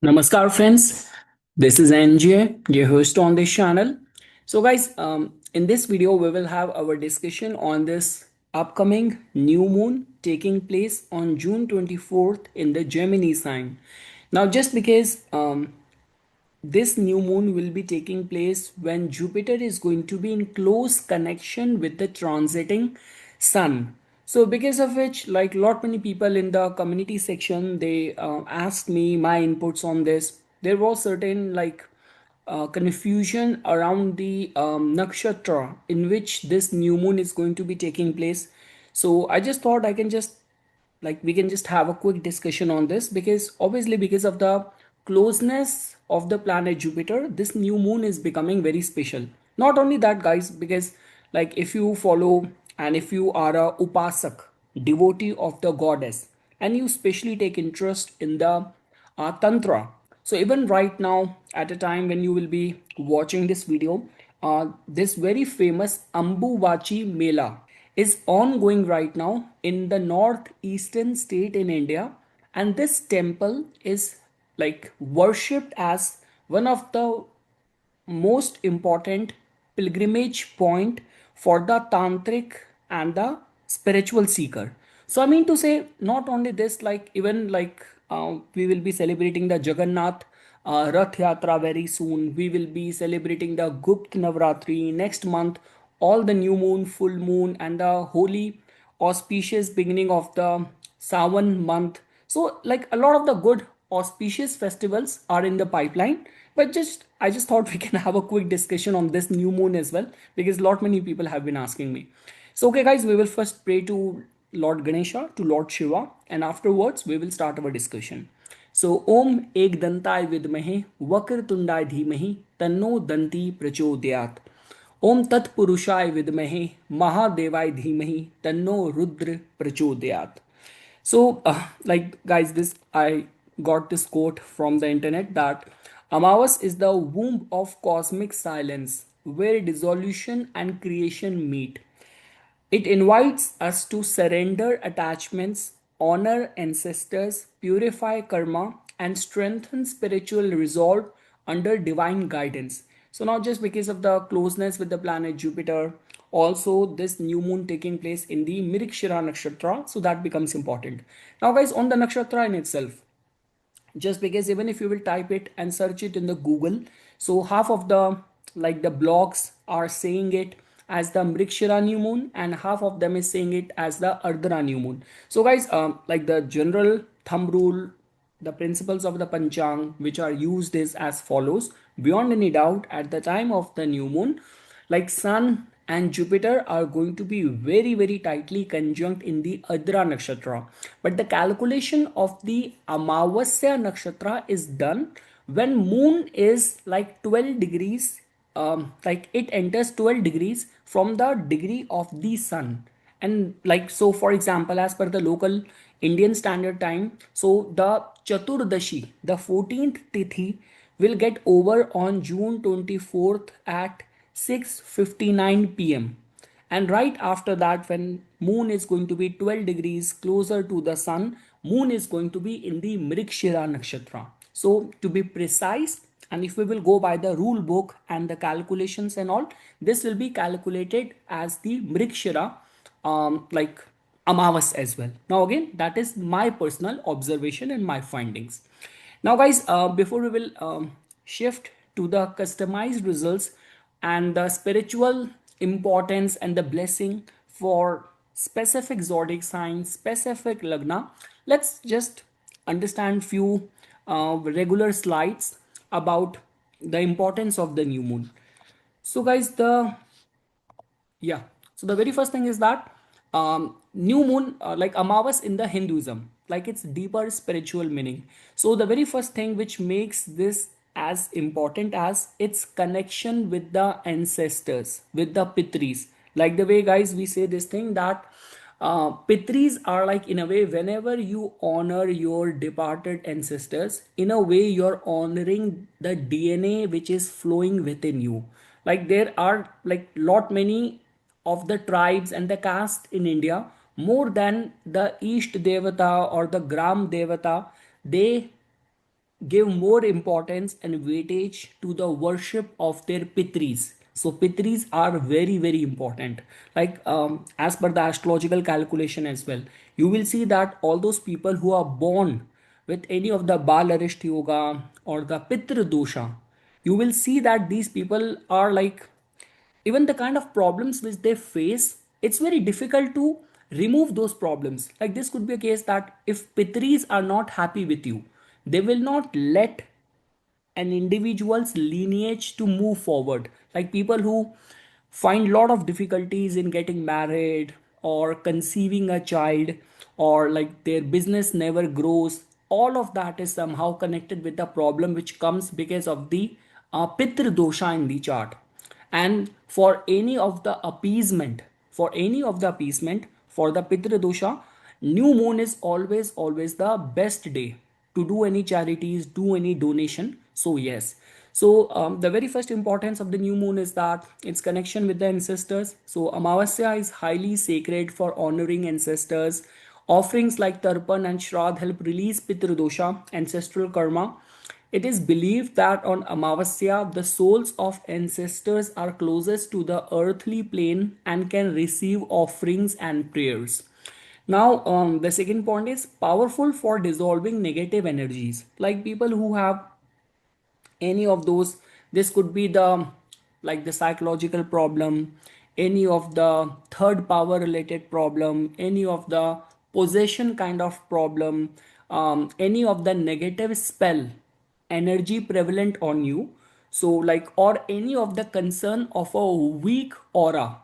Namaskar, friends. This is NJ, your host on this channel. So, guys, in this video, we will have our discussion on this upcoming new moon taking place on June 24th in the Gemini sign. Now, just because this new moon will be taking place when Jupiter is going to be in close connection with the transiting sun. So because of which, like lot many people in the community section, they asked me my inputs on this. There was certain confusion around the nakshatra in which this new moon is going to be taking place. So I just thought I can just we can just have a quick discussion on this, because obviously because of the closeness of the planet Jupiter, this new moon is becoming very special. Not only that, guys, because if you follow and if you are a upasak, devotee of the goddess, and you especially take interest in the tantra, so even right now at a time when you will be watching this video, this very famous Ambuvachi Mela is ongoing right now in the northeastern state in India, and this temple is worshipped as one of the most important pilgrimage point for the tantric and the spiritual seeker. So I mean to say, not only this, we will be celebrating the Jagannath Rath Yatra very soon. We will be celebrating the Gupt Navratri next month, all the new moon, full moon, and the holy auspicious beginning of the Sawan month. So, like a lot of the good auspicious festivals are in the pipeline. But just I just thought we can have a quick discussion on this new moon as well, because lot many people have been asking me. So, okay, guys, we will first pray to Lord Ganesha, to Lord Shiva, and afterwards we will start our discussion. So, Om Ek Dantai Vidmahe Vakr Tundai Dhimahi Tanno Danti Prachodayat. ओम तत्पुरुषाय विद्महे महादेवाय धीमहि तन्नो Rudra प्रचोदयात. So, guys, this I got this quote from the internet that Amavas is the womb of cosmic silence where dissolution and creation meet. It invites us to surrender attachments, honor ancestors, purify karma, and strengthen spiritual resolve under divine guidance. So, not just because of the closeness with the planet Jupiter, also this new moon taking place in the Mrigashira Nakshatra, so that becomes important. Now, guys, on the nakshatra in itself, just because even if you will type it and search it in the Google, so half of the blogs are saying it as the Mrigashira new moon, and half of them is saying it as the Ardhara new moon. So, guys, like the general thumb rule, the principles of the panchang which are used is as follows. Beyond any doubt, at the time of the new moon, like sun and Jupiter are going to be very very tightly conjunct in the Adra nakshatra, but the calculation of the Amavasya nakshatra is done when moon is like 12 degrees, like it enters 12 degrees from the degree of the sun. And like, so for example, as per the local Indian standard time, so the Chaturdashi, the 14th Tithi, will get over on June 24th at 6:59 p.m. And right after that, when moon is going to be 12 degrees closer to the sun, moon is going to be in the Mrigashira nakshatra. So to be precise, and if we will go by the rule book and the calculations and all, this will be calculated as the Mrigashira like Amavas as well. Now again, that is my personal observation and my findings. Now, guys, before we will shift to the customized results and the spiritual importance and the blessing for specific zodiac signs, specific lagna, let's just understand few regular slides about the importance of the new moon. So, guys, yeah. So the very first thing is that new moon, like Amavas in the Hinduism, like its deeper spiritual meaning. So the very first thing which makes this as important as its connection with the ancestors, with the Pitris. Like the way, guys, we say this thing that Pitris are like, in a way, whenever you honor your departed ancestors, in a way you're honoring the DNA which is flowing within you. Like there are like lot many of the tribes and the caste in India, more than the East Devata or the Gram Devata, they give more importance and weightage to the worship of their pitris. So pitris are very very important. Like as per the astrological calculation as well, you will see that all those people who are born with any of the balarist yoga or the pitra dosha, you will see that these people are like, even the kind of problems which they face, it's very difficult to remove those problems. Like this could be a case that if pitris are not happy with you, they will not let an individual's lineage to move forward. Like people who find lot of difficulties in getting married or conceiving a child, or like their business never grows, all of that is somehow connected with the problem which comes because of the pitr dosha in the chart. And for any of the appeasement, for the pitra dosha, new moon is always the best day to do any charities, do any donation. So yes, so the very first importance of the new moon is that its connection with the ancestors. So Amavasya is highly sacred for honoring ancestors. Offerings like Tarpan and Shraddh help release Pitru ancestral karma. It is believed that on Amavasya, the souls of ancestors are closest to the earthly plane and can receive offerings and prayers. Now, the second point is powerful for dissolving negative energies. Like people who have any of those, this could be the like the psychological problem, any of the third power related problem, any of the possession kind of problem, any of the negative spell energy prevalent on you. So like, or any of the concern of a weak aura,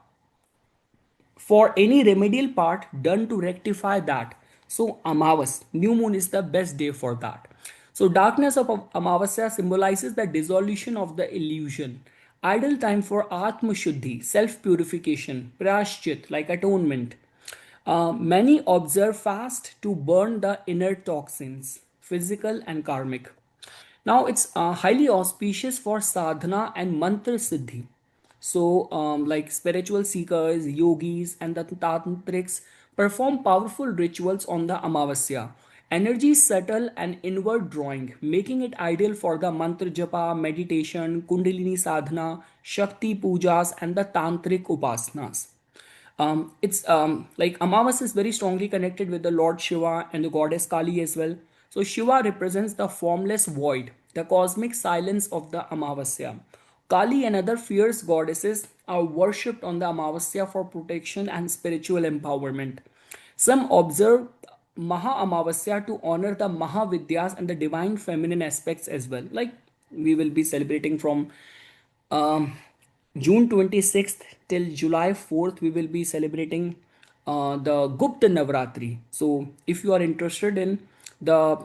for any remedial part done to rectify that. So Amavas, new moon is the best day for that. So darkness of Amavasya symbolizes the dissolution of the illusion. Ideal time for Atma Shuddhi, self-purification, Prashchit, like atonement. Many observe fast to burn the inner toxins, physical and karmic. Now it's highly auspicious for sadhana and mantra siddhi. So, like spiritual seekers, yogis, and the tantrics perform powerful rituals on the Amavasya. Energy is subtle and inward drawing, making it ideal for the mantra japa, meditation, kundalini sadhana, shakti pujas, and the tantric upasanas. It's like Amavas is very strongly connected with the Lord Shiva and the goddess Kali as well. So Shiva represents the formless void, the cosmic silence of the Amavasya. Kali and other fierce goddesses are worshipped on the Amavasya for protection and spiritual empowerment. Some observe Maha Amavasya to honor the Mahavidyas and the divine feminine aspects as well. Like we will be celebrating from um, June 26th till July 4th, we will be celebrating the Gupta Navratri. So, if you are interested in the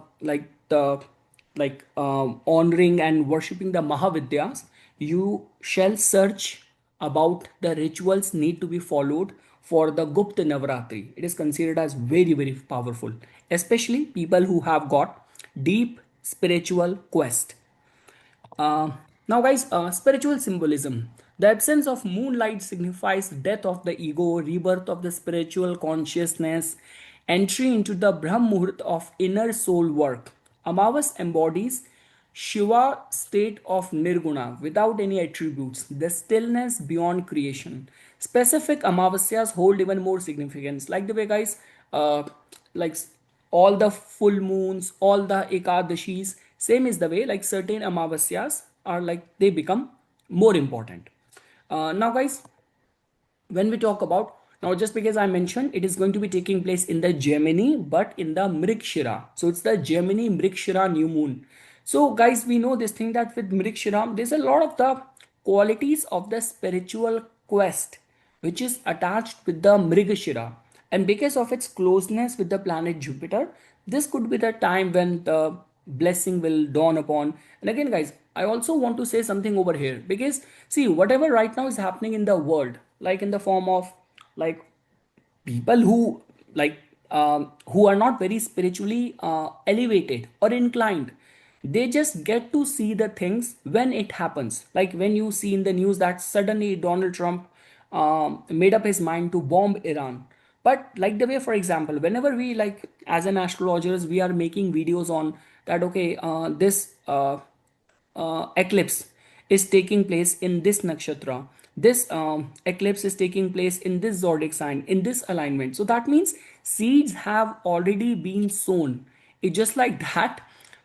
honoring and worshipping the Mahavidyas, you shall search about the rituals need to be followed for the Gupta Navratri. It is considered as very very powerful, especially people who have got deep spiritual quest. uh, Now, guys, spiritual symbolism. The absence of moonlight signifies death of the ego, rebirth of the spiritual consciousness, entry into the Brahm Muhurt of inner soul work. Amavas embodies Shiva state of nirguna without any attributes, the stillness beyond creation. Specific Amavasyas hold even more significance. Like the way, guys, like all the full moons, all the ekadashis, same is the way like certain Amavasyas are like they become more important. Now, guys, when we talk about, now just because I mentioned it is going to be taking place in the Gemini but in the Mrigashira, so it's the Gemini Mrigashira new moon. So guys, we know this thing that with Mrigashira there's a lot of the qualities of the spiritual quest which is attached with the Mrigashira, and because of its closeness with the planet Jupiter, this could be the time when the blessing will dawn upon. And again, guys, I also want to say something over here, because see, whatever right now is happening in the world, like in the form of like people who like who are not very spiritually elevated or inclined, they just get to see the things when it happens. Like when you see in the news that suddenly Donald Trump made up his mind to bomb Iran. But like the way, for example, whenever we like as an astrologers we are making videos on that okay, this eclipse is taking place in this nakshatra, this eclipse is taking place in this zodiac sign, in this alignment. So that means seeds have already been sown. It's just like that.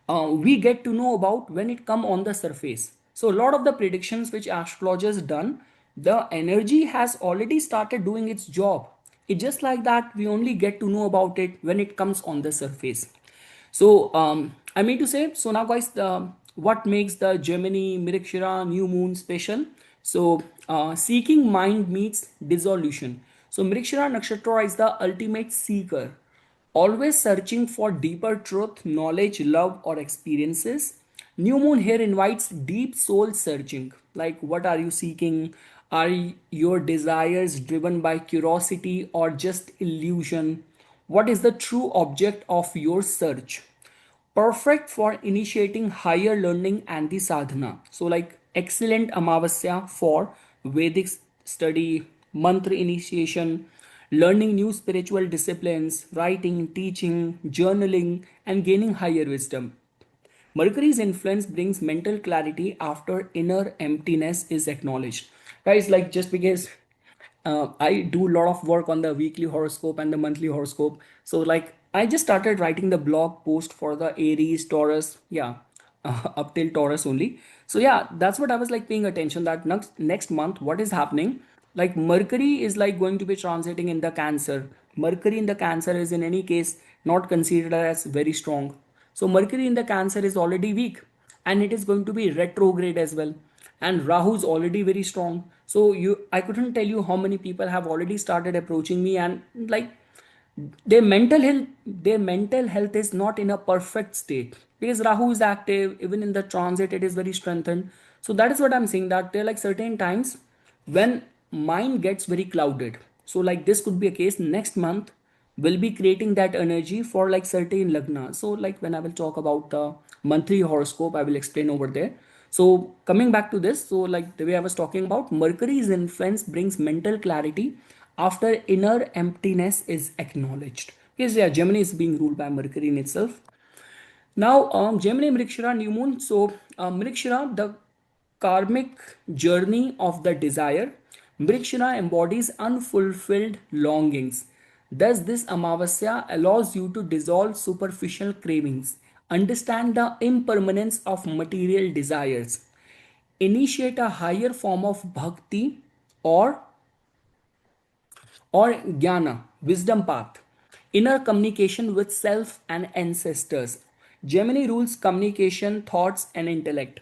We get to know about when it come on the surface. So a lot of the predictions which astrologers done, the energy has already started doing its job. It's just like that, we only get to know about it when it comes on the surface. So I mean to say, so now guys, what makes the Gemini Mrigashira New Moon special? So seeking mind meets dissolution. So Mrigashira Nakshatra is the ultimate seeker, always searching for deeper truth, knowledge, love, or experiences. New moon here invites deep soul searching. Like, what are you seeking? Are your desires driven by curiosity or just illusion? What is the true object of your search? Perfect for initiating higher learning and the sadhana. So, like, excellent Amavasya for Vedic study, mantra initiation, learning new spiritual disciplines, writing, teaching, journaling, and gaining higher wisdom. Mercury's influence brings mental clarity after inner emptiness is acknowledged. Guys, like, just because I do a lot of work on the weekly horoscope and the monthly horoscope. So, like, I just started writing the blog post for the Aries, Taurus, yeah, up till Taurus only. So, yeah, that's what I was like paying attention that next month, what is happening? Like, Mercury is like going to be transiting in the Cancer. Mercury in the Cancer is in any case not considered as very strong. So, Mercury in the Cancer is already weak and it is going to be retrograde as well, and Rahu is already very strong. So you, I couldn't tell you how many people have already started approaching me, and like, their mental health is not in a perfect state because Rahu is active. Even in the transit it is very strengthened. So that is what I'm saying, that there are like certain times when mind gets very clouded. So like this could be a case next month will be creating that energy for like certain lagna. So like when I will talk about the monthly horoscope, I will explain over there. So coming back to this, so like the way I was talking about, Mercury's influence brings mental clarity after inner emptiness is acknowledged. Yes, yeah, Gemini is being ruled by Mercury in itself. Now, Gemini Mrigashira New Moon. So, Mrigashira, the karmic journey of the desire. Mrigashira embodies unfulfilled longings. Thus, this Amavasya allows you to dissolve superficial cravings, understand the impermanence of material desires, initiate a higher form of bhakti or jnana, wisdom path, inner communication with self and ancestors. Gemini rules communication, thoughts, and intellect.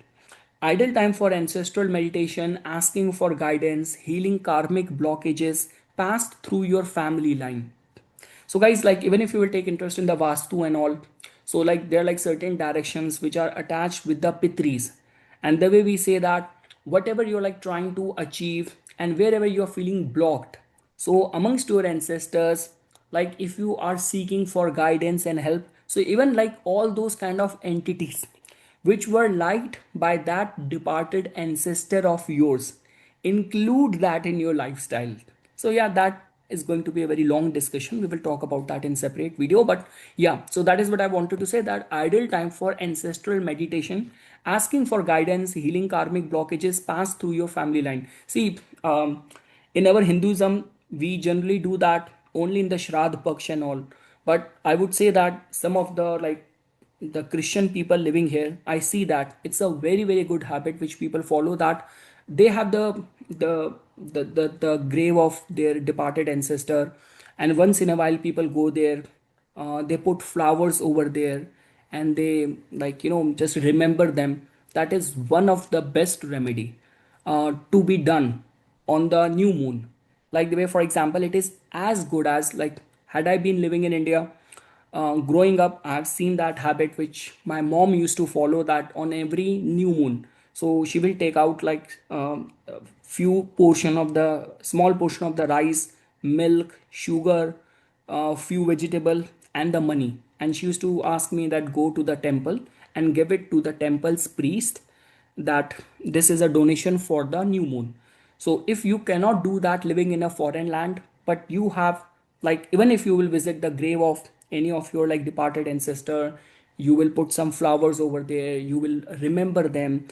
Ideal time for ancestral meditation, asking for guidance, healing karmic blockages passed through your family line. So guys, like even if you will take interest in the Vastu and all, so like there are like certain directions which are attached with the Pitris. And the way we say that whatever you're like trying to achieve and wherever you're feeling blocked, so amongst your ancestors, like if you are seeking for guidance and help, so even like all those kind of entities which were liked by that departed ancestor of yours, include that in your lifestyle. So yeah, that is going to be a very long discussion. We will talk about that in separate video, but yeah, so that is what I wanted to say, that ideal time for ancestral meditation, asking for guidance, healing karmic blockages passed through your family line. See, in our Hinduism we generally do that only in the Shraddh Paksh and all, but I would say that some of the like the Christian people living here, I see that it's a very very good habit which people follow, that they have the grave of their departed ancestor, and once in a while people go there, they put flowers over there, and they like just remember them. That is one of the best remedy to be done on the new moon. Like the way, for example, it is as good as like, had I been living in India, growing up, I've seen that habit which my mom used to follow, that on every new moon, so she will take out like a few portion of the small portion of the rice, milk, sugar, few vegetable, and the money, and she used to ask me that go to the temple and give it to the temple's priest, that this is a donation for the new moon. So if you cannot do that living in a foreign land, but you have, like even if you will visit the grave of any of your like departed ancestor, You will put some flowers over there, you will remember them,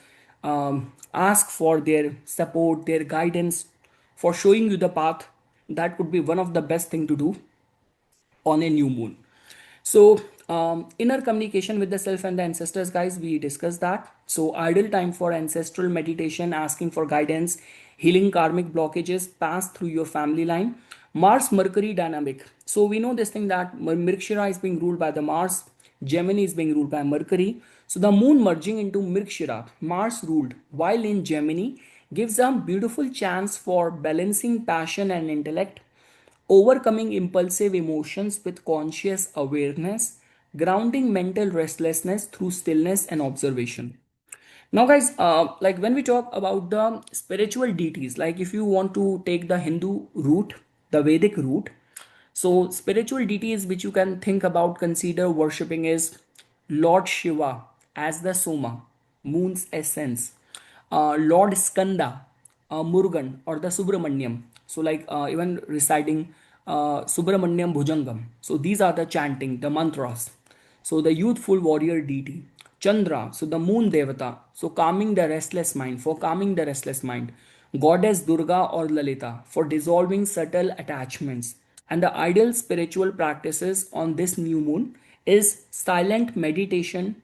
ask for their support, their guidance, for showing you the path. That would be one of the best thing to do on a new moon. So, inner communication with the self and the ancestors, guys, we discussed that. So, ideal time for ancestral meditation, asking for guidance, healing karmic blockages pass through your family line. Mars Mercury dynamic. So, we know this thing that Mrigashira is being ruled by the Mars, Gemini is being ruled by Mercury. So, the moon merging into Mrigashira, Mars ruled, while in Gemini, gives a beautiful chance for balancing passion and intellect, overcoming impulsive emotions with conscious awareness, grounding mental restlessness through stillness and observation. Now, guys, like when we talk about the spiritual deities, like if you want to take the Hindu route, the Vedic route, so spiritual deities which you can think about, consider worshipping is Lord Shiva as the Soma, moon's essence, Lord Skanda, Murugan or the Subramanyam. So like even reciting Subramanyam Bhujangam. So these are the chanting, the mantras. So the youthful warrior deity. Chandra, so the moon devata, so calming the restless mind, for calming the restless mind. Goddess Durga or Lalita, for dissolving subtle attachments. And the ideal spiritual practices on this new moon is silent meditation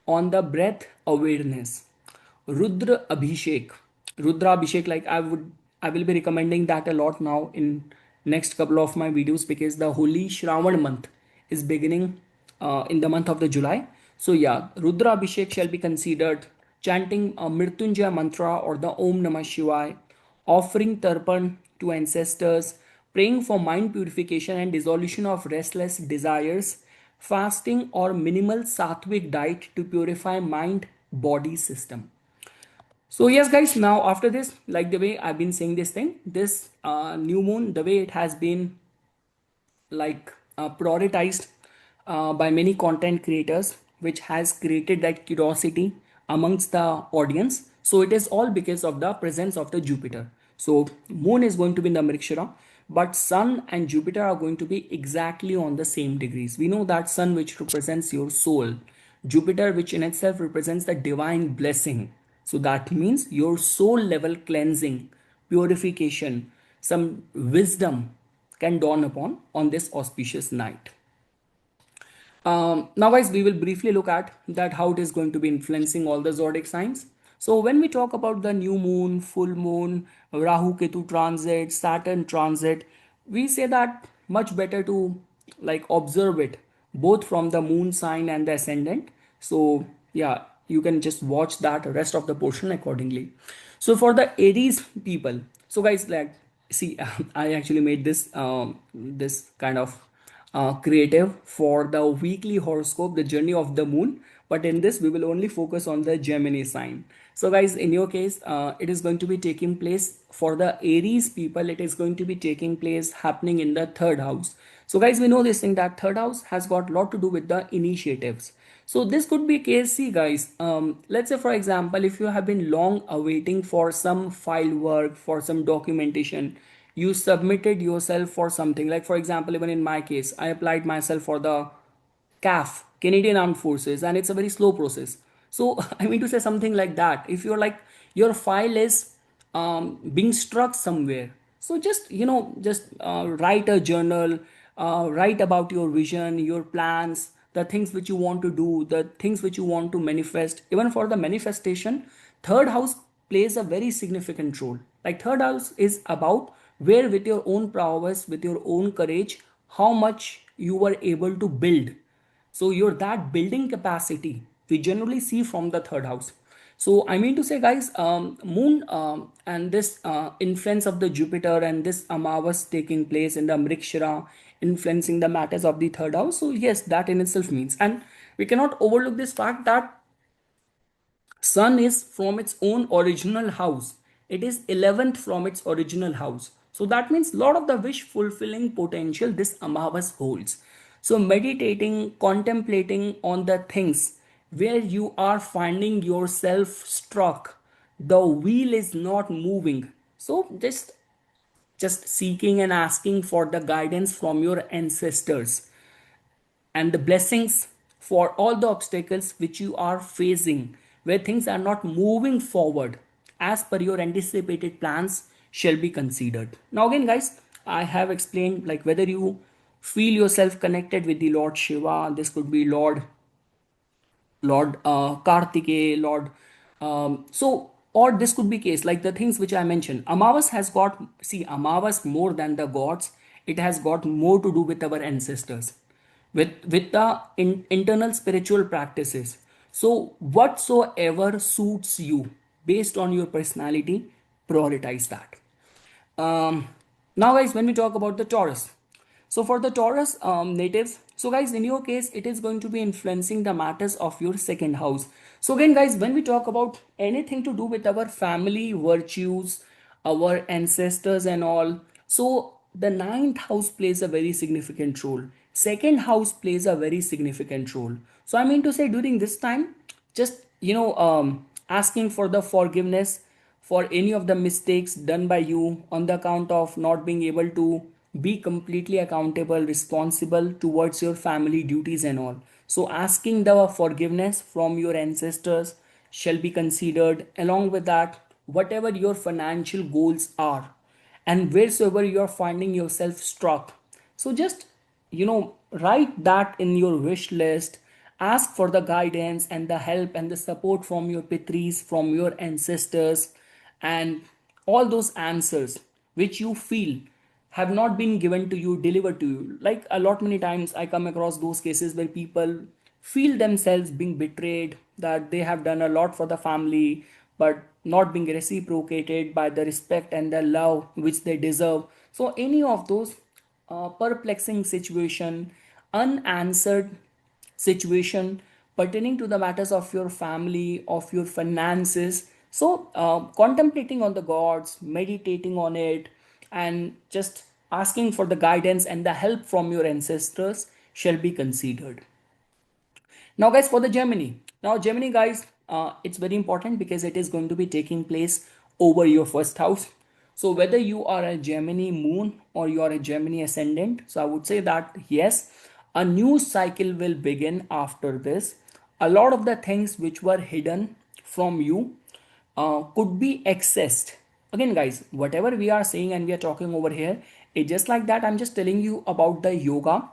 on the breath awareness. Rudra Abhishek. Rudra Abhishek, like I will be recommending that a lot now in next couple of my videos, because the holy Shravan month is beginning in the month of the July. So yeah, Rudra Abhishek shall be considered chanting a Mrityunjaya mantra or the Om Namah Shivaya, offering Tarpan to ancestors, praying for mind purification and dissolution of restless desires, fasting or minimal sattvic diet to purify mind body system. So yes, guys, now after this, like the way I've been saying this thing, this new moon, the way it has been like prioritized by many content creators, which has created that curiosity amongst the audience. So it is all because of the presence of the Jupiter. So moon is going to be in the Mrigashira, but sun and Jupiter are going to be exactly on the same degrees. We know that sun, which represents your soul, Jupiter, which in itself represents the divine blessing. So that means your soul level cleansing, purification, some wisdom can dawn upon on this auspicious night. Now, guys, we will briefly look at that how it is going to be influencing all the zodiac signs. So, when we talk about the new moon, full moon, Rahu Ketu transit, Saturn transit, we say that much better to like observe it both from the moon sign and the ascendant. So, yeah, you can just watch that rest of the portion accordingly. So, for the Aries people, so guys, like see, I actually made this kind of creative for the weekly horoscope, the journey of the moon. But in this, we will only focus on the Gemini sign. So, guys, in your case, it is going to be taking place for the Aries people. It is going to be taking place happening in the third house. So, guys, we know this thing that third house has got a lot to do with the initiatives. So this could be case C, guys. Let's say, for example, if you have been long awaiting for some file work, for some documentation, you submitted yourself for something. Like for example, even in my case, I applied myself for the CAF, Canadian Armed Forces, and it's a very slow process. So I mean to say something like that. If you're like your file is being struck somewhere, so just just write a journal, write about your vision, your plans, the things which you want to do, the things which you want to manifest. Even for the manifestation, third house plays a very significant role. Like third house is about where with your own prowess, with your own courage, how much you were able to build. So your that building capacity we generally see from the third house. So I mean to say, guys, moon and this influence of the Jupiter and this Amavas taking place in the Mrigashira influencing the matters of the third house. So yes, that in itself means, and we cannot overlook this fact that Sun is from its own original house. It is 11th from its original house. So that means a lot of the wish fulfilling potential this Amavas holds. So meditating, contemplating on the things where you are finding yourself struck, the wheel is not moving. So just seeking and asking for the guidance from your ancestors and the blessings for all the obstacles which you are facing, where things are not moving forward as per your anticipated plans, shall be considered. Now again guys, I have explained like whether you feel yourself connected with the Lord Shiva, this could be Lord Kartike, Lord. So, or this could be case like the things which I mentioned. Amavas has got, see, Amavas more than the gods, it has got more to do with our ancestors, with the internal spiritual practices. So, whatsoever suits you based on your personality, prioritize that. um, Now guys, when we talk about the Taurus, so for the Taurus natives, so guys, in your case it is going to be influencing the matters of your second house. So again guys, when we talk about anything to do with our family virtues, our ancestors and all, so the ninth house plays a very significant role, second house plays a very significant role. So I mean to say, during this time, just asking for the forgiveness for any of the mistakes done by you on the account of not being able to be completely accountable, responsible towards your family duties and all. So asking the forgiveness from your ancestors shall be considered. Along with that, whatever your financial goals are and wheresoever you are finding yourself struck, so just write that in your wish list. Ask for the guidance and the help and the support from your pitris, from your ancestors, and all those answers which you feel have not been given to you, delivered to you. Like a lot many times I come across those cases where people feel themselves being betrayed, that they have done a lot for the family but not being reciprocated by the respect and the love which they deserve. So any of those perplexing situation, unanswered situation pertaining to the matters of your family, of your finances. So, contemplating on the gods, meditating on it, and just asking for the guidance and the help from your ancestors shall be considered. Now guys, for the Gemini, now Gemini guys, it's very important because it is going to be taking place over your first house. So whether you are a Gemini moon or you are a Gemini ascendant, so I would say that yes, a new cycle will begin after this. A lot of the things which were hidden from you could be accessed. Again guys, whatever we are saying and we are talking over here, it's just like that I'm just telling you about the yoga,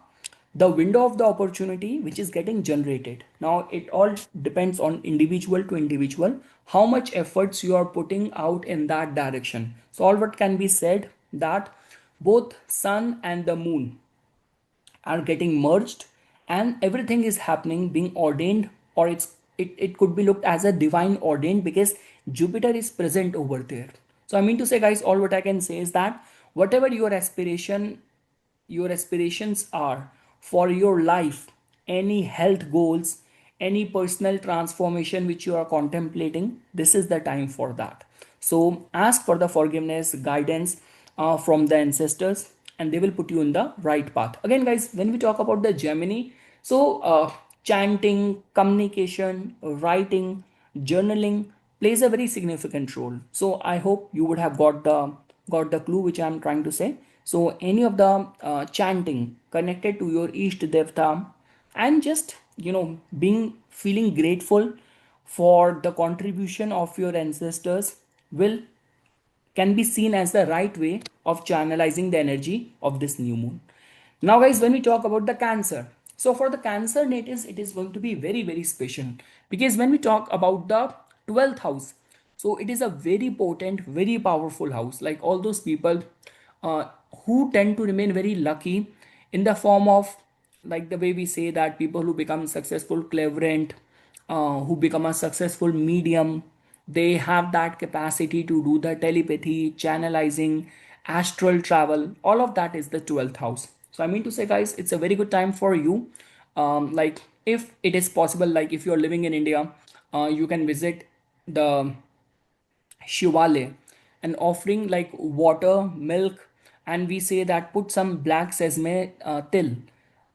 the window of the opportunity which is getting generated. Now it all depends on individual to individual, how much efforts you are putting out in that direction. So all what can be said, that both sun and the moon are getting merged and everything is happening being ordained, or it could be looked as a divine ordained because Jupiter is present over there. So I mean to say guys, all what I can say is that whatever your aspirations are for your life, any health goals, any personal transformation which you are contemplating, this is the time for that. So ask for the forgiveness, guidance from the ancestors, and they will put you in the right path. Again guys, when we talk about the Gemini, so chanting, communication, writing, journaling plays a very significant role. So I hope you would have got the clue which I am trying to say. So any of the chanting connected to your Ishta Devta, and just being feeling grateful for the contribution of your ancestors will can be seen as the right way of channelizing the energy of this new moon. Now guys, when we talk about the Cancer, so for the Cancer natives it is going to be very very special, because when we talk about the 12th house, so it is a very potent, very powerful house. Like all those people uh, who tend to remain very lucky in the form of, like the way we say that people who become successful clairvoyant, who become a successful medium, they have that capacity to do the telepathy, channelizing, astral travel. All of that is the 12th house. So I mean to say guys, it's a very good time for you. Like if it is possible, like if you're living in India, you can visit the Shivale and offering like water, milk, and we say that put some black sesame till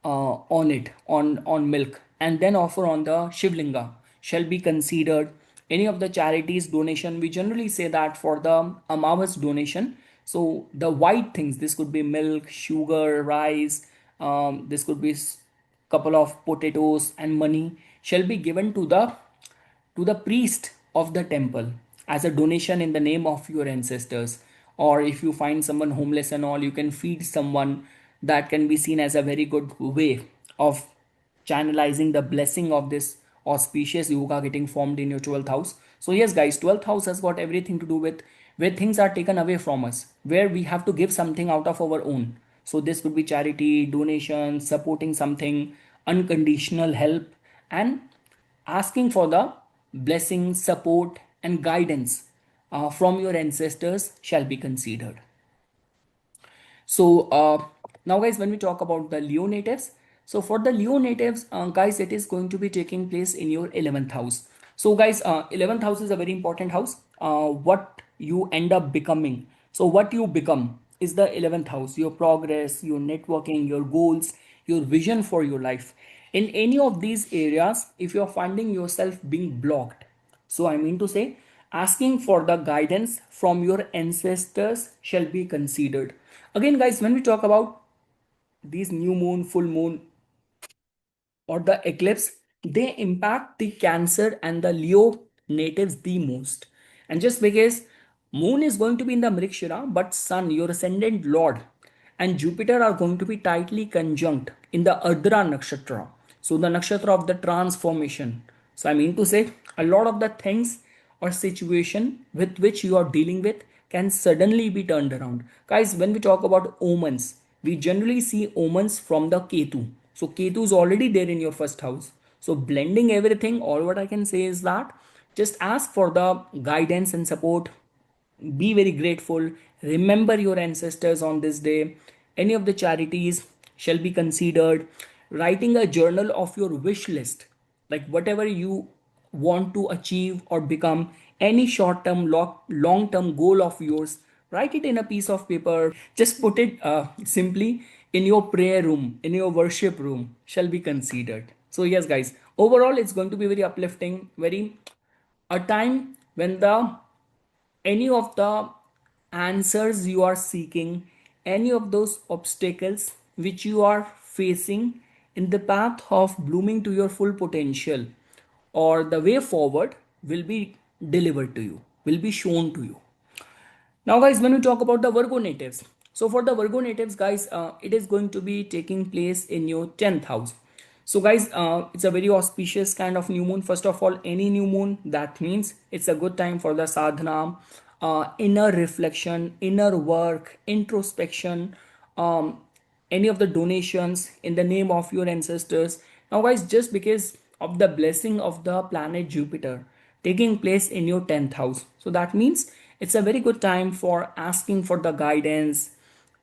on it, on milk, and then offer on the Shivlinga shall be considered. Any of the charities donation, we generally say that for the Amavas donation. So the white things, this could be milk, sugar, rice, this could be couple of potatoes and money shall be given to the priest of the temple as a donation in the name of your ancestors. Or if you find someone homeless and all, you can feed someone. That can be seen as a very good way of channelizing the blessing of this auspicious yoga getting formed in your 12th house. So yes guys, 12th house has got everything to do with where things are taken away from us, where we have to give something out of our own. So this could be charity, donation, supporting something, unconditional help, and asking for the blessing, support, and guidance from your ancestors shall be considered. So now guys, when we talk about the Leo natives, so for the Leo natives, guys, it is going to be taking place in your 11th house. So guys, 11th house is a very important house. What you end up becoming, so what you become is the 11th house, your progress, your networking, your goals, your vision for your life. In any of these areas, if you're finding yourself being blocked, so I mean to say, asking for the guidance from your ancestors shall be considered. Again, guys, when we talk about these new moon, full moon, or the eclipse, they impact the Cancer and the Leo natives the most. And just because moon is going to be in the Mrigashira, but sun, your ascendant lord, and Jupiter are going to be tightly conjunct in the Ardra Nakshatra. So the nakshatra of the transformation. So I mean to say, a lot of the things or situation with which you are dealing with can suddenly be turned around. Guys, when we talk about omens, we generally see omens from the Ketu. So Ketu is already there in your first house. So blending everything, all what I can say is that just ask for the guidance and support. Be very grateful. Remember your ancestors on this day. Any of the charities shall be considered. Writing a journal of your wish list, like whatever you want to achieve or become, any short term, long term goal of yours, write it in a piece of paper. Just put it simply in your prayer room, in your worship room, shall be considered. So, yes, guys, overall, it's going to be very uplifting, very a time when the any of the answers you are seeking, any of those obstacles which you are facing in the path of blooming to your full potential, or the way forward will be delivered to you, will be shown to you. Now, guys, when we talk about the Virgo natives, so for the Virgo natives, guys, it is going to be taking place in your 10th house. So, guys, it's a very auspicious kind of new moon. First of all, any new moon, that means it's a good time for the sadhana, inner reflection, inner work, introspection, um, any of the donations in the name of your ancestors. Now, guys, just because of the blessing of the planet Jupiter taking place in your 10th house, so that means it's a very good time for asking for the guidance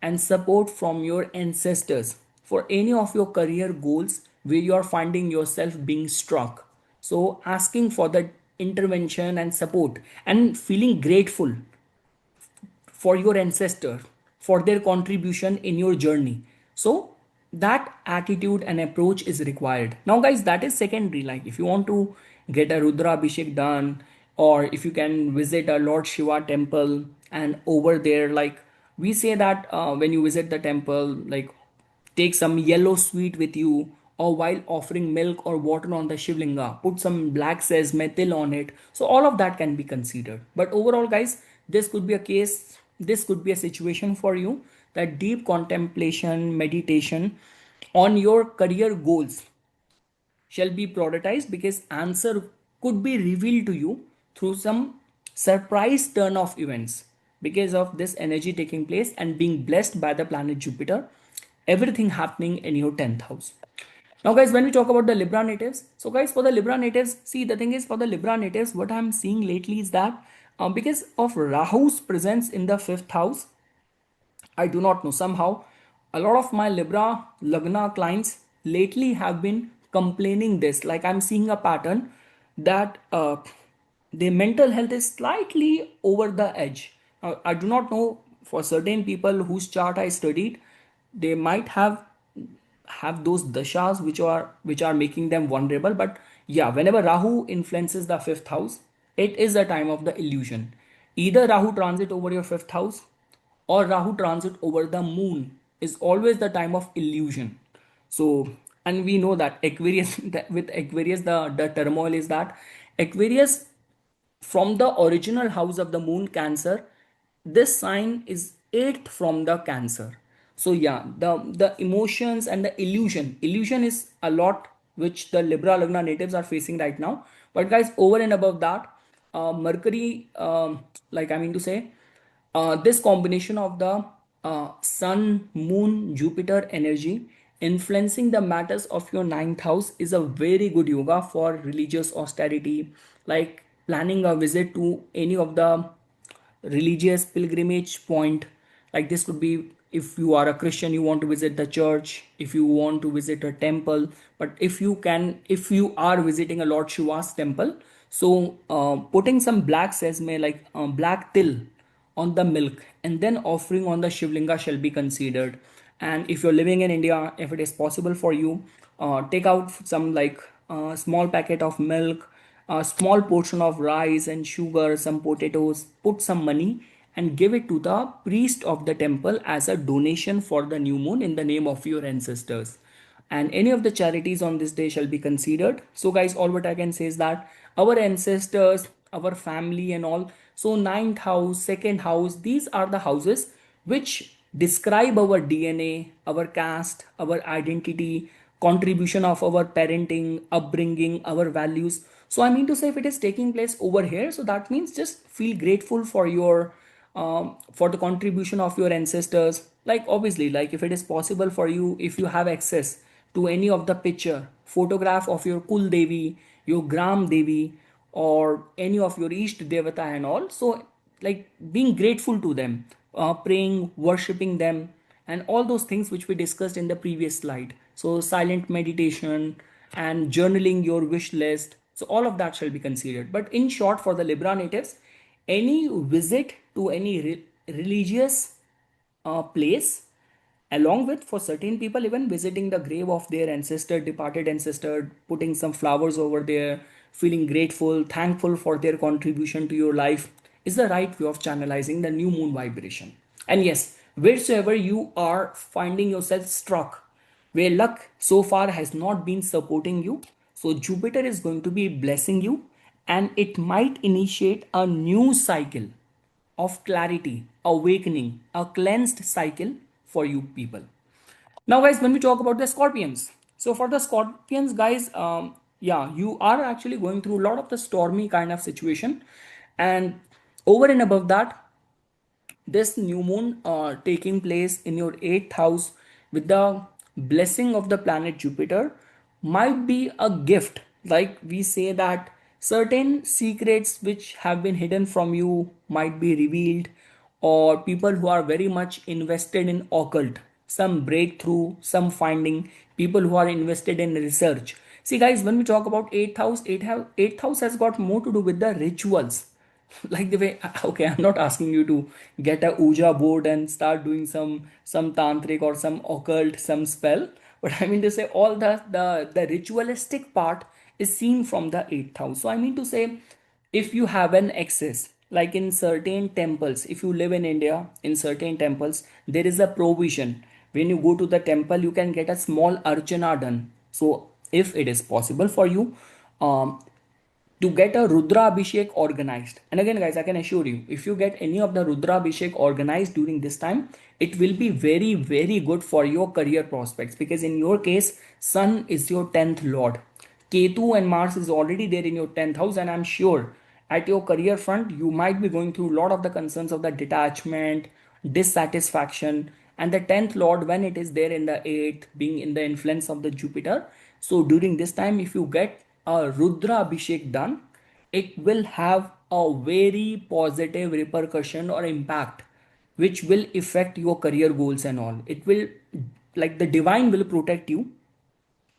and support from your ancestors for any of your career goals where you are finding yourself being struck. So, asking for the intervention and support and feeling grateful for your ancestor for their contribution in your journey. So that attitude and approach is required. Now guys, that is secondary. Like if you want to get a rudra abhishek done, or if you can visit a Lord Shiva temple, and over there, like we say that when you visit the temple, like take some yellow sweet with you, or while offering milk or water on the shivlinga, put some black says metal on it. So all of that can be considered. But overall guys, this could be a case, this could be a situation for you, that deep contemplation, meditation on your career goals shall be prioritized, because answer could be revealed to you through some surprise turn of events because of this energy taking place and being blessed by the planet Jupiter, everything happening in your 10th house. Now guys, when we talk about the Libra natives, so guys, for the Libra natives, see, the thing is, for the Libra natives, what I'm seeing lately is that because of Rahu's presence in the 5th house, I do not know. Somehow, a lot of my Libra Lagna clients lately have been complaining this. Like I'm seeing a pattern that their mental health is slightly over the edge. I do not know, for certain people whose chart I studied, they might have those dashas which are making them vulnerable. But yeah, whenever Rahu influences the 5th house, it is a time of the illusion. Either Rahu transit over your 5th house, or Rahu transit over the moon is always the time of illusion. So And we know that Aquarius, with Aquarius, the turmoil is that Aquarius, from the original house of the moon, Cancer, this sign is eighth from the Cancer. So yeah, the emotions and the illusion is a lot which the Libra Lagna natives are facing right now. But guys, over and above that, Mercury, like I mean to say, this combination of the sun, moon, Jupiter energy influencing the matters of your ninth house is a very good yoga for religious austerity, like planning a visit to any of the religious pilgrimage point. Like this could be, if you are a Christian, you want to visit the church, if you want to visit a temple. But if you are visiting a Lord Shiva's temple, so putting some black sesame, like black till on the milk, and then offering on the shivlinga shall be considered. And if you're living in India, if it is possible for you, take out some, like small packet of milk, a small portion of rice and sugar, some potatoes, put some money and give it to the priest of the temple as a donation for the new moon in the name of your ancestors. And any of the charities on this day shall be considered. So guys, all what I can say is that our ancestors, our family and all, so ninth house, second house, these are the houses which describe our DNA, our caste, our identity, contribution of our parenting, upbringing, our values. So I mean to say, if it is taking place over here, so that means just feel grateful for your for the contribution of your ancestors. Like obviously, like if it is possible for you, if you have access to any of the picture photograph of your Kul Devi, your Gram Devi, or any of your East Devata and all, so like being grateful to them, praying, worshipping them, and all those things which we discussed in the previous slide. So silent meditation and journaling your wish list, so all of that shall be considered. But in short, for the Libra natives, any visit to any religious place, along with, for certain people, even visiting the grave of their ancestor, departed ancestor, putting some flowers over there, feeling grateful, thankful for their contribution to your life, is the right way of channelizing the new moon vibration. And yes, wheresoever you are finding yourself struck, where luck so far has not been supporting you, so Jupiter is going to be blessing you, and it might initiate a new cycle of clarity, awakening, a cleansed cycle for you people. Now, guys, when we talk about the Scorpions, so for the Scorpions, guys, yeah, you are actually going through a lot of the stormy kind of situation, and over and above that, this new moon taking place in your eighth house with the blessing of the planet Jupiter might be a gift. Like we say that certain secrets which have been hidden from you might be revealed, or people who are very much invested in occult, some breakthrough, some finding, people who are invested in research. See, guys, when we talk about eighth house has got more to do with the rituals. Like the way, okay, I'm not asking you to get a Ouija board and start doing some tantric or some occult, some spell, but I mean to say all the ritualistic part is seen from the eighth house. So I mean to say, if you have an access, like in certain temples, if you live in India, in certain temples there is a provision. When you go to the temple, you can get a small archana done. So if it is possible for you, um, to get a Rudra Abhishek organized. And again, guys, I can assure you, if you get any of the Rudra Abhishek organized during this time, it will be very, very good for your career prospects, because in your case, Sun is your 10th Lord. Ketu and Mars is already there in your 10th house, and I'm sure at your career front, you might be going through a lot of the concerns of the detachment, dissatisfaction, and the 10th Lord, when it is there in the 8th, being in the influence of the Jupiter. So during this time, if you get a Rudra Abhishek done, it will have a very positive repercussion or impact, which will affect your career goals and all. It will, like the divine will protect you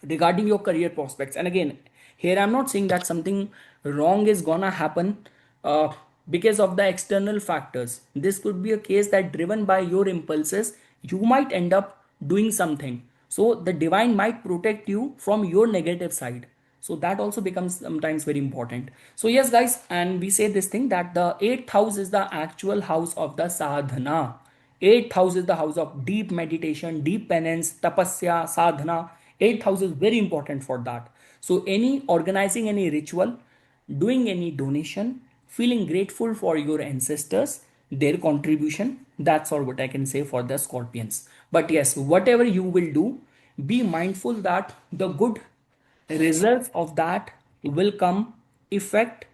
regarding your career prospects. And again, here I'm not saying that something wrong is gonna happen uh, because of the external factors. This could be a case that, driven by your impulses, you might end up doing something, so the divine might protect you from your negative side. So that also becomes sometimes very important. So yes, guys, and we say this thing that the eighth house is the actual house of the sadhana. Eighth house is the house of deep meditation, deep penance, tapasya, sadhana. Eighth house is very important for that. So any organizing any ritual, doing any donation, feeling grateful for your ancestors, their contribution, that's all what I can say for the Scorpions. But yes, whatever you will do, be mindful that the good results of that will come, affect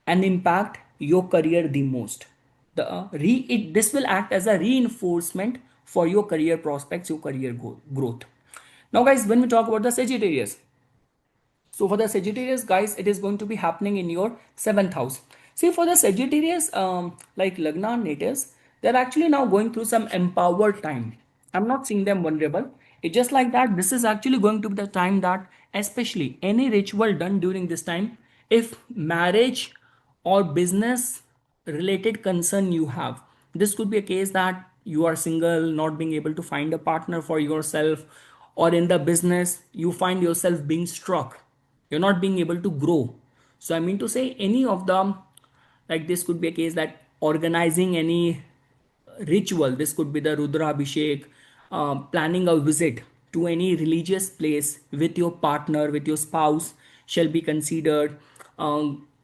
and impact your career the most. This will act as a reinforcement for your career prospects, your career growth. Now guys, when we talk about the Sagittarius, so for the Sagittarius guys, it is going to be happening in your seventh house. See, for the Sagittarius, like Lagna natives, they're actually now going through some empowered time. I'm not seeing them vulnerable. It's just like that. This is actually going to be the time that, especially any ritual done during this time, if marriage or business related concern you have, this could be a case that you are single, not being able to find a partner for yourself, or in the business you find yourself being struck, you're not being able to grow. So I mean to say, any of them, like this could be a case that organizing any ritual, this could be the Rudra Abhishek, planning a visit to any religious place with your partner, with your spouse, shall be considered.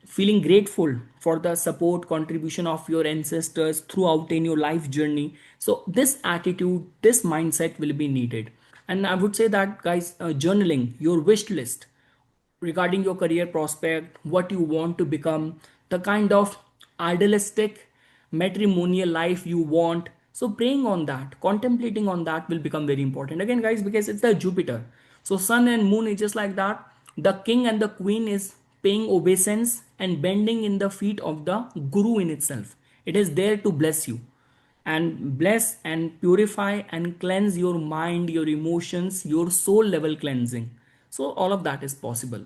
Feeling grateful for the support contribution of your ancestors throughout in your life journey. So this attitude, this mindset will be needed. And I would say that guys, journaling your wish list regarding your career prospect, what you want to become, the kind of idealistic matrimonial life you want. So praying on that, contemplating on that will become very important. Again, guys, because it's the Jupiter. So sun and moon is just like that. The king and the queen is paying obeisance and bending in the feet of the guru in itself. It is there to bless you and bless and purify and cleanse your mind, your emotions, your soul level cleansing. So all of that is possible.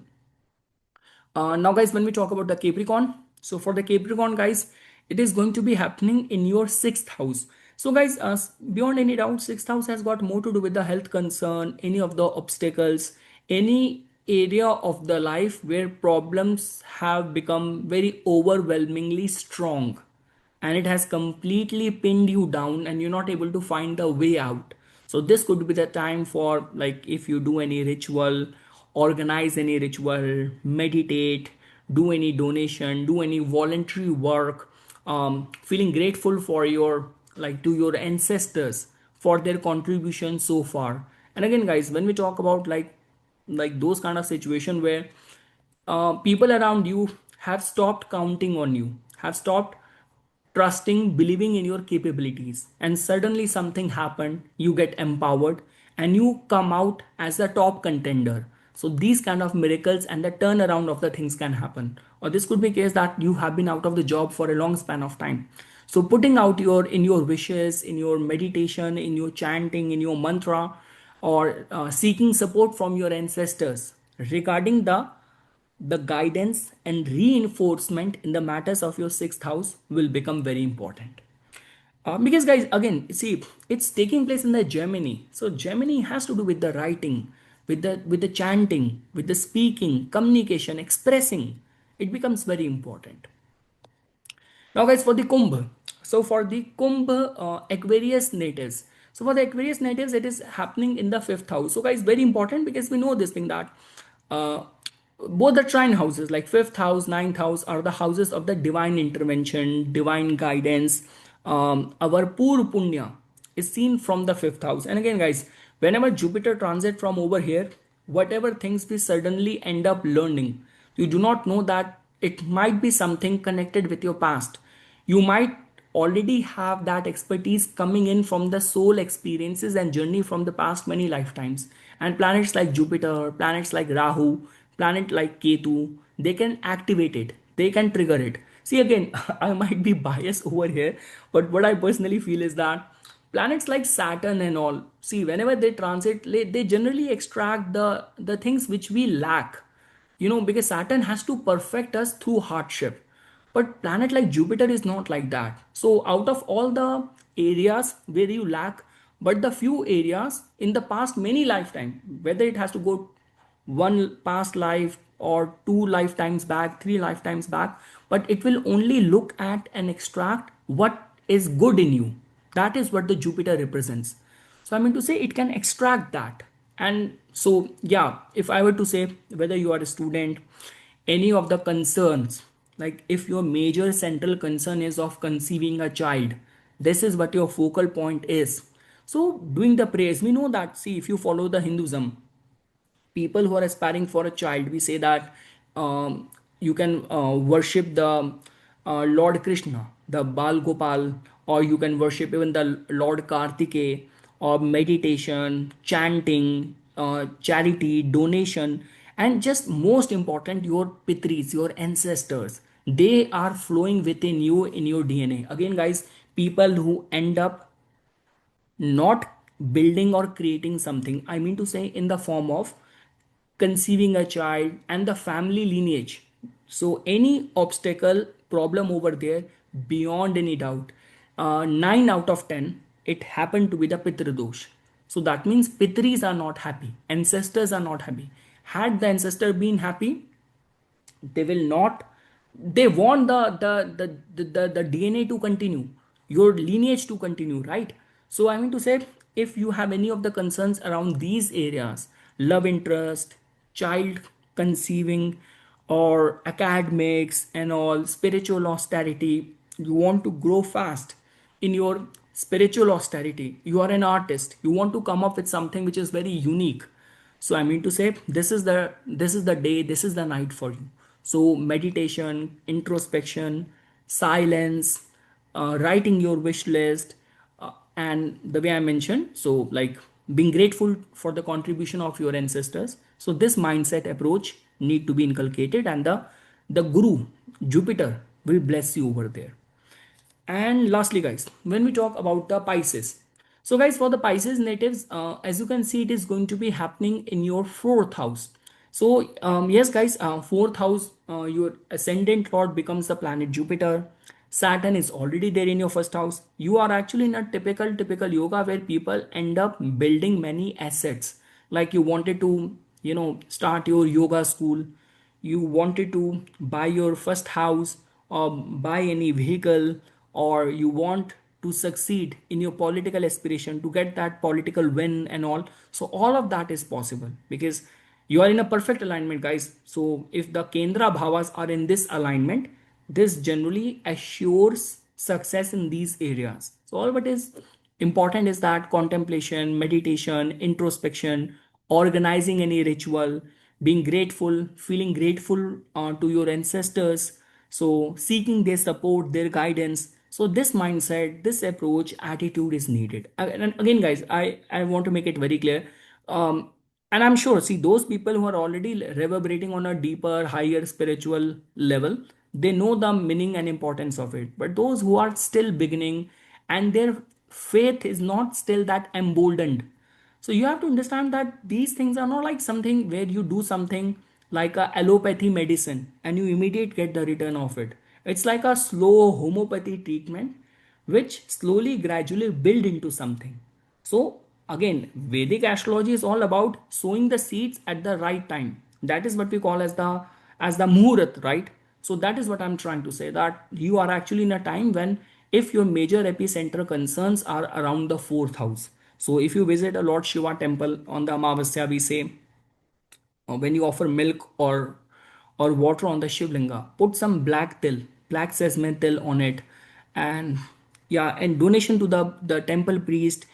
Now guys, when we talk about the Capricorn, so for the Capricorn guys, it is going to be happening in your sixth house. So guys, beyond any doubt, sixth house has got more to do with the health concern, any of the obstacles, any area of the life where problems have become very overwhelmingly strong and it has completely pinned you down and you're not able to find the way out. So this could be the time for, like, if you do any ritual, organize any ritual, meditate, do any donation, do any voluntary work, feeling grateful for your, like, to your ancestors for their contribution so far. And again guys, when we talk about like those kind of situation where people around you have stopped counting on you, have stopped trusting, believing in your capabilities, and suddenly something happened, you get empowered and you come out as the top contender. So these kind of miracles and the turnaround of the things can happen. Or this could be a case that you have been out of the job for a long span of time. So putting out your in your wishes, in your meditation, in your chanting, in your mantra, or seeking support from your ancestors regarding the guidance and reinforcement in the matters of your sixth house will become very important. Because guys, again, see, it's taking place in the Gemini. So Gemini has to do with the writing, with the chanting, with the speaking, communication, expressing. It becomes very important. Now, guys, for the Kumbh. So, for the Kumbh Aquarius natives. So, for the Aquarius natives, it is happening in the fifth house. So, guys, very important because we know this thing that uh, both the trine houses, like fifth house, ninth house, are the houses of the divine intervention, divine guidance. Our Pur Punya is seen from the fifth house. And again, guys, whenever Jupiter transit from over here, whatever things we suddenly end up learning, you do not know that it might be something connected with your past. You might already have that expertise coming in from the soul experiences and journey from the past many lifetimes. And planets like Jupiter, planets like Rahu, planet like Ketu, they can activate it, they can trigger it. See, again, I might be biased over here, but what I personally feel is that planets like Saturn and all, see, whenever they transit, they generally extract the things which we lack, because Saturn has to perfect us through hardship. But planet like Jupiter is not like that. So out of all the areas where you lack, but the few areas in the past many lifetime, whether it has to go one past life or two lifetimes back, three lifetimes back, but it will only look at and extract what is good in you. That is what the Jupiter represents. So I mean to say, it can extract that. And so, yeah, if I were to say whether you are a student, any of the concerns, like if your major central concern is of conceiving a child, this is what your focal point is. So, doing the prayers, we know that, see, if you follow the Hinduism, people who are aspiring for a child, we say that you can worship the Lord Krishna, the Bal Gopal, or you can worship even the Lord Kartike, or meditation, chanting, charity, donation, and just most important, your pitris, your ancestors. They are flowing within you in your DNA. Again, guys, people who end up not building or creating something, I mean to say, in the form of conceiving a child and the family lineage. So any obstacle problem over there, beyond any doubt, 9 out of 10 it happened to be the pitru dosh. So that means pitris are not happy, ancestors are not happy. Had the ancestor been happy, they will not, they want the DNA to continue, your lineage to continue, right? So I mean to say, if you have any of the concerns around these areas, love interest, child conceiving, or academics and all, spiritual austerity, you want to grow fast in your spiritual austerity, you are an artist, you want to come up with something which is very unique. So I mean to say, this is the day, this is the night for you. So meditation, introspection, silence, writing your wish list, and the way I mentioned, so like being grateful for the contribution of your ancestors. So this mindset approach need to be inculcated, and the guru Jupiter will bless you over there. And lastly, guys, when we talk about the Pisces, so guys, for the Pisces natives, as you can see, it is going to be happening in your fourth house. So yes, guys, fourth house, your ascendant lord becomes the planet Jupiter. Saturn is already there in your first house. You are actually in a typical yoga where people end up building many assets. Like you wanted to, start your yoga school, you wanted to buy your first house or buy any vehicle, or you want to succeed in your political aspiration to get that political win and all. So all of that is possible because you are in a perfect alignment, guys. So if the kendra bhavas are in this alignment, this generally assures success in these areas. So all what is important is that contemplation, meditation, introspection, organizing any ritual, being grateful, feeling grateful to your ancestors, so seeking their support, their guidance. So this mindset, this approach, attitude is needed. And again, guys, I want to make it very clear. Um, and I'm sure, see, those people who are already reverberating on a deeper, higher spiritual level, they know the meaning and importance of it. But those who are still beginning and their faith is not still that emboldened, so you have to understand that these things are not like something where you do something like a allopathy medicine and you immediate get the return of it. It's like a slow homeopathy treatment which slowly gradually build into something. So again, Vedic astrology is all about sowing the seeds at the right time. That is what we call as the muhurat, right? So that is what I'm trying to say, that you are actually in a time when, if your major epicenter concerns are around the fourth house. So if you visit a Lord Shiva temple on the Amavasya, we say, when you offer milk or water on the Shivlinga, put some black till, black sesame till on it, and yeah, and donation to the temple priest,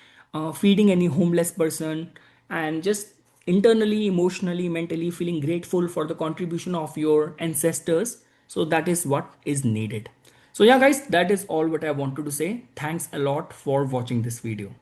feeding any homeless person, and just internally, emotionally, mentally feeling grateful for the contribution of your ancestors. So that is what is needed. So yeah, guys, that is all what I wanted to say. Thanks a lot for watching this video.